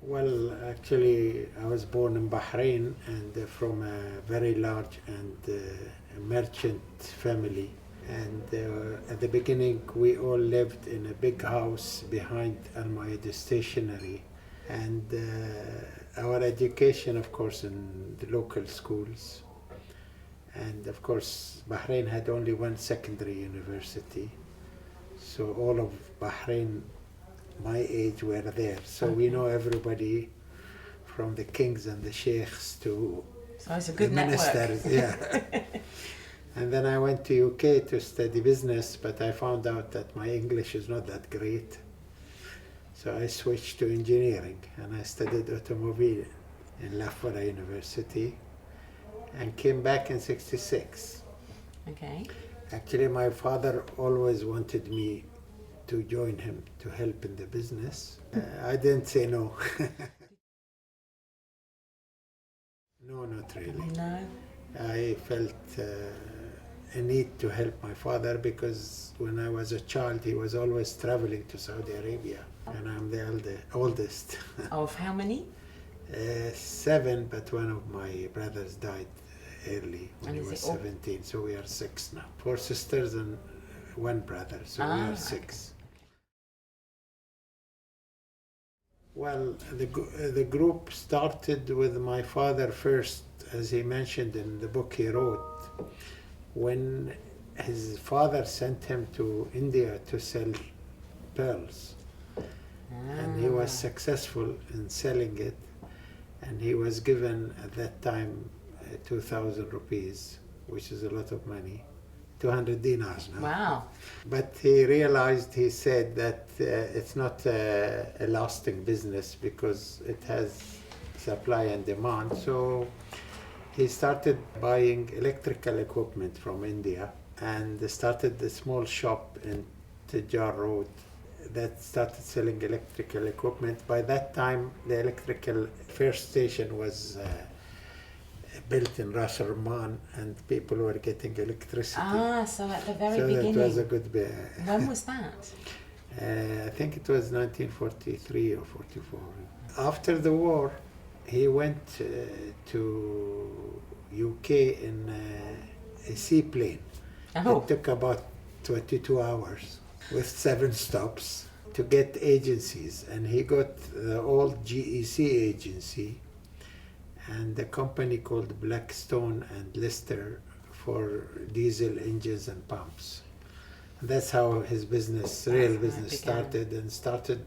Well, actually, I was born in Bahrain and from a very large and merchant family. And at the beginning, we all lived in a big house behind Almoayyed stationery. And our education, of course, in the local schools. And of course, Bahrain had only one secondary university. So all of Bahrain, my age, were there. So we know everybody from the kings and the sheikhs to So it's a the good network. ministers. Yeah. And then I went to UK to study business, but I found out that my English is not that great. So I switched to engineering and I studied automobile in Lafora University and came back in 66. Okay. Actually, my father always wanted me to join him to help in the business. I didn't say no. No, not really. No. I felt a need to help my father because when I was a child, he was always traveling to Saudi Arabia, and I'm the oldest. Of how many? 7, but one of my brothers died early when And he is was it all- 17, so we are 6 now. 4 sisters and 1 brother, so we are 6. Well, the group started with my father first, as he mentioned in the book he wrote, when his father sent him to India to sell pearls. And he was successful in selling it, and he was given at that time 2,000 rupees, which is a lot of money, 200 dinars now. Wow. But he realized, he said that it's not a lasting business because it has supply and demand. So he started buying electrical equipment from India and started a small shop in Tijjar Road that started selling electrical equipment. By that time, the electrical first station was built in Ras Al Rahman, and people were getting electricity. So at the very So beginning. that was a good When was that? I think it was 1943 or 44. After the war, he went to UK in a seaplane. Oh. It took about 22 hours with 7 stops to get agencies, and he got the old GEC agency and a company called Blackstone and Lister for diesel engines and pumps. That's how his business, real business, started, and started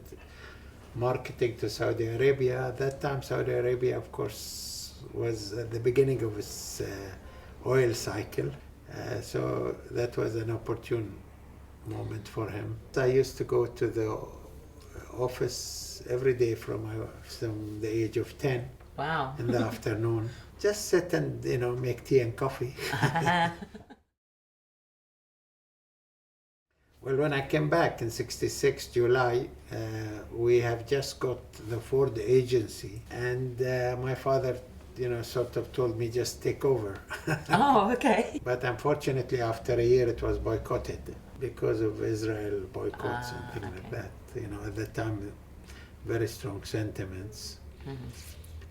marketing to Saudi Arabia. At that time, Saudi Arabia, of course, was at the beginning of its oil cycle. So that was an opportune moment for him. I used to go to the office every day from the age of 10. Wow. In the afternoon. Just sit and, make tea and coffee. Well, when I came back in 66, July, we have just got the Ford agency. And my father, sort of told me just take over. Oh, okay. But unfortunately, after a year, it was boycotted because of Israel boycotts and things like that. At that time, very strong sentiments.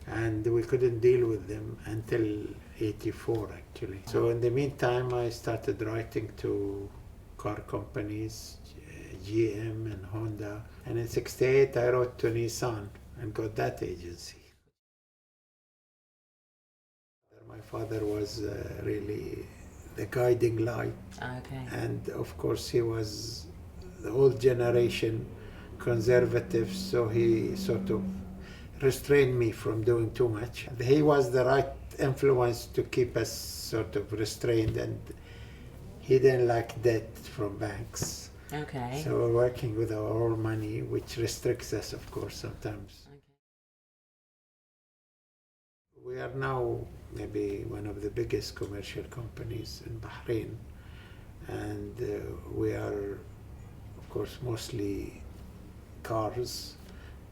And we couldn't deal with them until 84, actually. So in the meantime, I started writing to car companies, GM and Honda. And in 68, I wrote to Nissan and got that agency. My father was really the guiding light. Okay. And of course, he was the old generation conservative, so he sort of restrained me from doing too much. He was the right influence to keep us sort of restrained, and he didn't like debt from banks. Okay. So we're working with our own money, which restricts us, of course, sometimes. Okay. We are now maybe one of the biggest commercial companies in Bahrain, and we are, of course, mostly cars,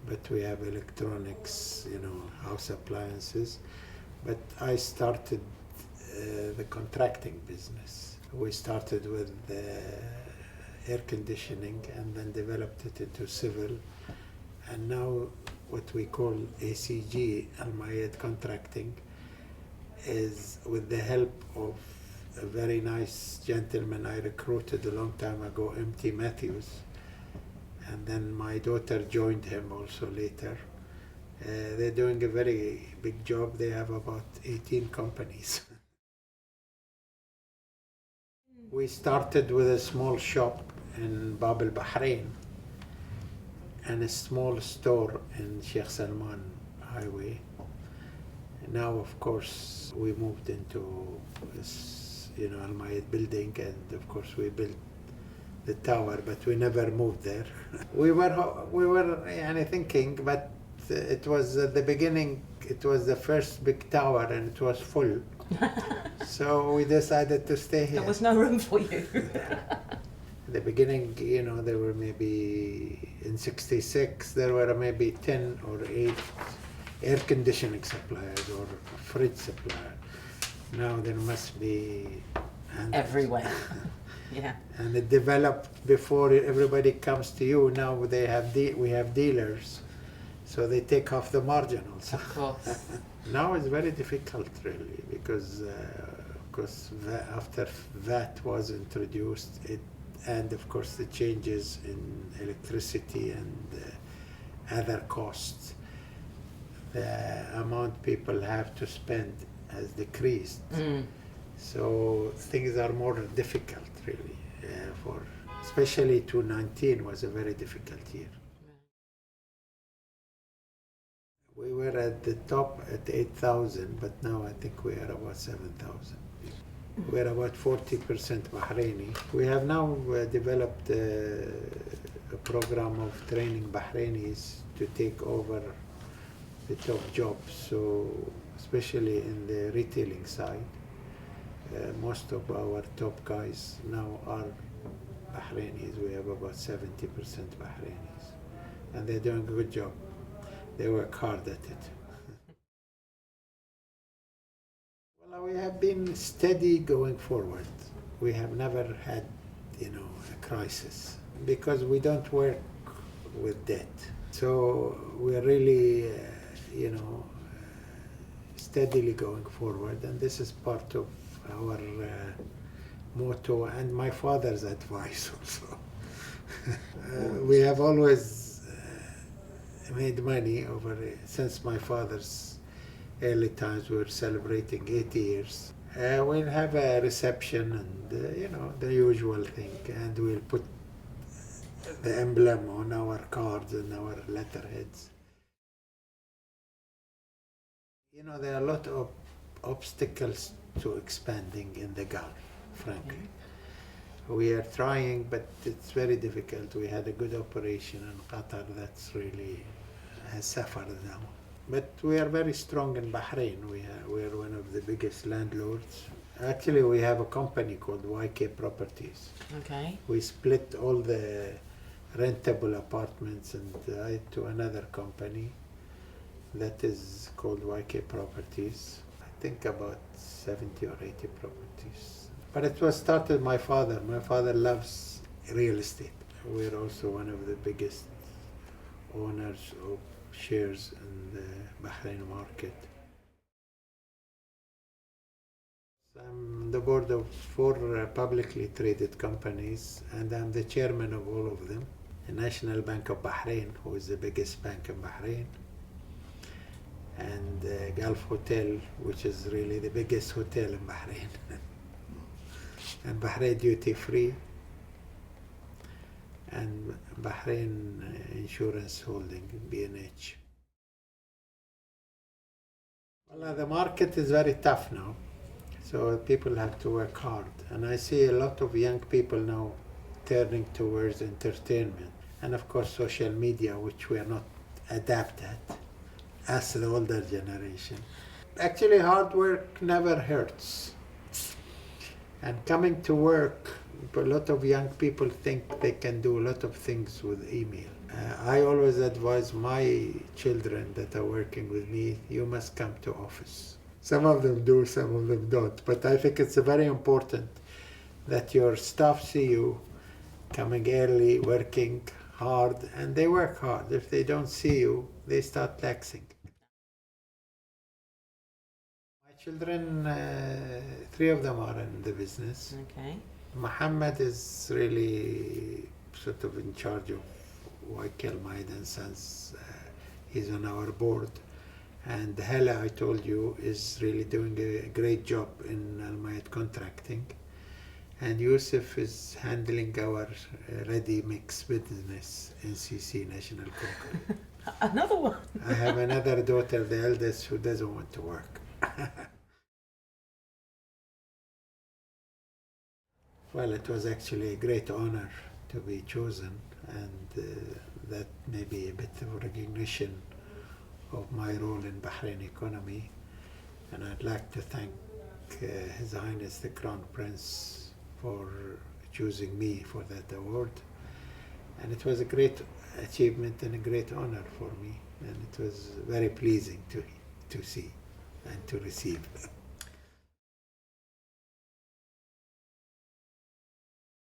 but we have electronics, house appliances. But I started the contracting business. We started with air conditioning and then developed it into civil. And now what we call ACG, Almoayyed Contracting, is with the help of a very nice gentleman I recruited a long time ago, M.T. Matthews, and then my daughter joined him also later. They're doing a very big job. They have about 18 companies. We started with a small shop in Bab al Bahrain and a small store in Sheikh Salman Highway. Now, of course, we moved into this, Almoayyed building, and of course we built the tower, but we never moved there. we were thinking, but it was at the beginning, it was the first big tower and it was full. So we decided to stay here. There was no room for you. In the beginning, there were maybe, in 66, there were maybe 10 or 8 air conditioning suppliers or fridge suppliers. Now there must be hundreds. Everywhere. Yeah. And it developed before everybody comes to you. Now we have dealers, so they take off the margin also. Of course. Now it's very difficult, really, because of course after VAT was introduced, and of course the changes in electricity and other costs, the amount people have to spend has decreased. So things are more difficult, really, especially 2019 was a very difficult year. We were at the top at 8,000, but now I think we are about 7,000. We're about 40% Bahraini. We have now developed a program of training Bahrainis to take over the top jobs, so especially in the retailing side. Most of our top guys now are Bahrainis. We have about 70% Bahrainis, and they're doing a good job. They work hard at it. Well, we have been steady going forward. We have never had, a crisis because we don't work with debt. So we're really, steadily going forward, and this is part of our motto and my father's advice also. We have always made money since my father's early times. We were celebrating 80 years. We'll have a reception and the usual thing, and we'll put the emblem on our cards and our letterheads. There are a lot of obstacles to expanding in the Gulf, frankly. We are trying, but it's very difficult. We had a good operation in Qatar that's really has suffered now. But we are very strong in Bahrain. We are one of the biggest landlords. Actually, we have a company called YK Properties. Okay. We split all the rentable apartments and to another company that is called YK Properties. I think about 70 or 80 properties. But it was started by my father. My father loves real estate. We're also one of the biggest owners of shares in the Bahrain market. I'm on the board of 4 publicly traded companies, and I'm the chairman of all of them. The National Bank of Bahrain, who is the biggest bank in Bahrain, and Gulf Hotel, which is really the biggest hotel in Bahrain, and Bahrain Duty Free, and Bahrain Insurance Holding, B&H. Well, the market is very tough now, so people have to work hard. And I see a lot of young people now turning towards entertainment, and of course social media, which we are not adept at, as the older generation. Actually, hard work never hurts. And coming to work, a lot of young people think they can do a lot of things with email. I always advise my children that are working with me, you must come to office. Some of them do, some of them don't. But I think it's very important that your staff see you coming early, working hard, and they work hard. If they don't see you, they start laxing. My children, three of them are in the business. Okay. Muhammad is really sort of in charge of YK Almoayyed and Sons. He's on our board. And Hala, I told you, is really doing a great job in Almoayyed contracting. And Yusuf is handling our ready mix business, NCC, National Concrete. Another one. I have another daughter, the eldest, who doesn't want to work. Well, it was actually a great honor to be chosen, and that may be a bit of recognition of my role in Bahrain economy. And I'd like to thank His Highness the Crown Prince for choosing me for that award. And it was a great achievement and a great honor for me, and it was very pleasing to see and to receive.